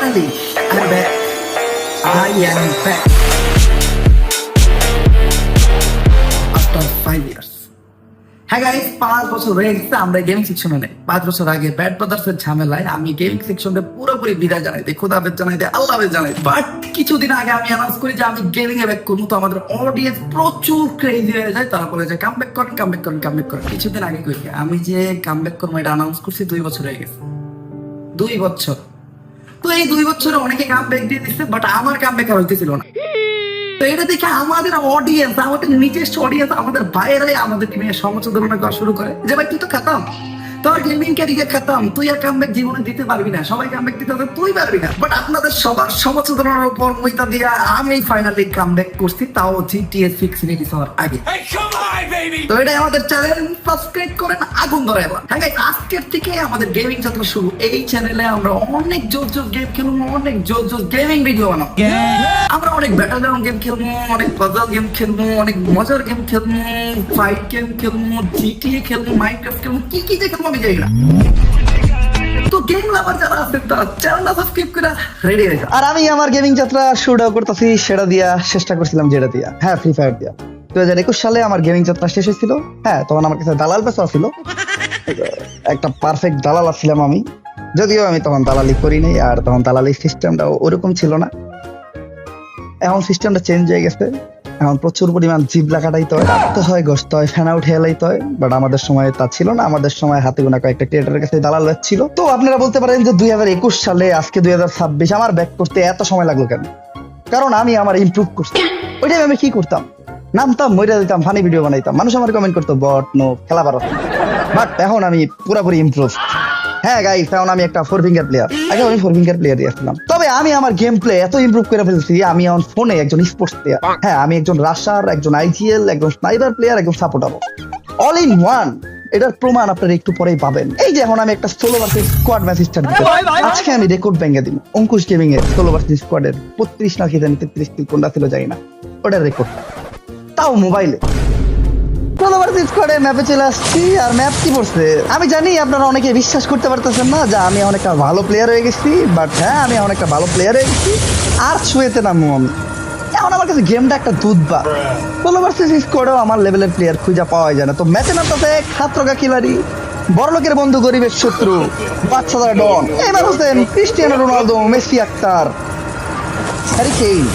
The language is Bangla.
Finally, I'm back. I am back. After 5 years. হ্যাঁ গাইস, 5 বছর হয়ে গেছে আমরা গেমিং সেকশনে নেই। 5 বছর আগে ব্যাড ব্রাদার্সের ঝামেলায় আমি গেমিং সেকশনে পুরোপুরি বিদায় জানাই দিই, খোদা হাফেজ জানাই দিই, আল্লাহ হাফেজ জানাই। বাট কিছুদিন আগে আমি অ্যানাউন্স করি যে আমি গেমিং এ ব্যাক করবো, তো আমাদের অডিয়েন্স প্রচুর ক্রেজি হয়ে যায়। তারপরে যে কামব্যাক করেন। কিছুদিন আগে করি আমি যে কামব্যাক করবো এটা অ্যানাউন্স করছি 2 বছর হয়ে গেছে। 2 বছর। তো এই 2 বছরে অনেকে কামব্যাক দিয়ে দিচ্ছে, বাট আমার কামব্যাক আর হইতেছিল না। তো এটা দেখে আমাদের অডিয়েন্স, আমাদের নিজস্ব অডিয়েন্স, আমাদের বাইরে আমাদের নিয়ে সমালোচনা করা শুরু করে যে ভাই তুই তো খাতাম, তোর গেমিং ক্যারিয়ার খাতাম, তুই আর কামব্যাক জীবনে দিতে পারবি না, সবাই কামব্যাক দিতে হবে, তুই পারবি না। বাট আপনাদের সবার সমালোচনার উপর মইতা দিয়া আমি ফাইনালি কামব্যাক করছি, তাও জিটিএ 6 রিলিজ হওয়ার আগে। তো এটাই আমাদের চ্যানেল, সাবস্ক্রাইব করেন, আগুন ধরে এবার। হ্যাঁ গাইস, আজকের থেকে আমাদের গেমিং যাত্রা শুরু। এই চ্যানেলে আমরা অনেক জোস গেম খেলবো, অনেক জোস গেমিং ভিডিও বানাবো। আমরা অনেক ব্যাটল গ্রাউন্ড গেম খেলবো, অনেক পাজল গেম খেলবো, অনেক মজার গেম খেলবো, ফাইট গেম খেলবো, জিটিএ খেলবো, মাইনক্রাফট খেলবো, কি কি যে খেলবো আমি জানি না। তো গেম লাভার যারা আছেন তারা চ্যানেলটা সাবস্ক্রাইব করে রেডি হয়ে যান। আর আমি আমার গেমিং যাত্রা শুরু করতেছি সেটা দিয়া, চেষ্টা করছিলাম যেটা দিয়া, হ্যাঁ, ফ্রি ফায়ার দিয়া। 2021 সালে আমার গেমিং যাত্রা শেষ হয়েছিল। হ্যাঁ, তখন আমার কাছে দালাল পেশা ছিল, একটা পারফেক্ট দালাল ছিলাম আমি। যদিও আমি তখন দালালি করি নাই, আর তখন দালালি সিস্টেমটা ওরকম ছিল না। এখন সিস্টেমটা চেঞ্জ হয়ে গেছে। এখন প্রচুর পরিমাণ জিবলা কাটাইতে হয়, রাখতে হয়, গসতে হয়, ফ্যান আউট হেলাইতে হয়। বাট আমাদের সময় তা ছিল না। আমাদের সময় হাতে গোনা কয়েকটা ক্রিয়েটারের কাছে দালাল ছিল। তো আপনারা বলতে পারেন যে 2021 সালে আজকে 2026 আমার ব্যাক করতে এত সময় লাগলো কেন? কারণ আমি আমার ইমপ্রুভ করছি। ওই টাইমে আমি কি করতাম? নামতাম, মইরা দিতাম, ফানি ভিডিও বানাইতাম, মানুষ আমার কমেন্ট করতো বট নো, খেলা পারো। বাট এখন আমি পুরোপুরি ইমপ্রুভ। হ্যাঁ গাইস, এখন আমি একটা 4 ফিঙ্গার প্লেয়ার। আগে আমি 4 ফিঙ্গার প্লেয়ার দিয়েছিলাম। তবে আমি আমার গেম প্লে এত ইমপ্রুভ করে ফেলছি, আমি এখন ফোনে একজন স্পোর্টস প্লেয়ার। হ্যাঁ, আমি একজন রাশার, একজন আইজিএল, একজন স্নাইপার প্লেয়ার, একজন সাপোর্টার, অল ইন ওয়ান। এটার প্রমাণ আপনারা একটু পরেই পাবেন। এই যে এখন আমি একটা solo versus squad match start দিতে, আজকে আমি রেকর্ড ভেঙে দিব। অঙ্কুশ গেমিং এর সোলো ভার্সেস স্কোয়াডের 32 না কি জানি 33 কিল কোনটা ছিল জানি না, ওটার রেকর্ড, তাও মোবাইলে। সোলো ভার্সেস স্কোয়াডের ম্যাপে চলে আসছি। আর ম্যাপ কি পড়ছে আমি জানি আপনারা অনেকে বিশ্বাস করতে পারতেছেন না যে আমি অনেকটা ভালো প্লেয়ার হয়ে গেছি। বাট হ্যাঁ, আমি অনেকটা ভালো প্লেয়ার হয়ে গেছি। আর ছুঁয়েতে নামবো আমি। এখন আমার কাছে গেমটা একটা দুধবা। সোলো ভার্সেস স্কোয়াডেও আমার লেভেলের প্লেয়ার খুঁজে পাওয়া যায় না। তো ম্যাচে নামতে খাতরগা খিলাড়ি, বড় লোকের বন্ধু, গরিবের শত্রু, বাচ্চাদের ডন। এবার Hossain, Cristiano Ronaldo, Messi, Akhtar, Harry Kane.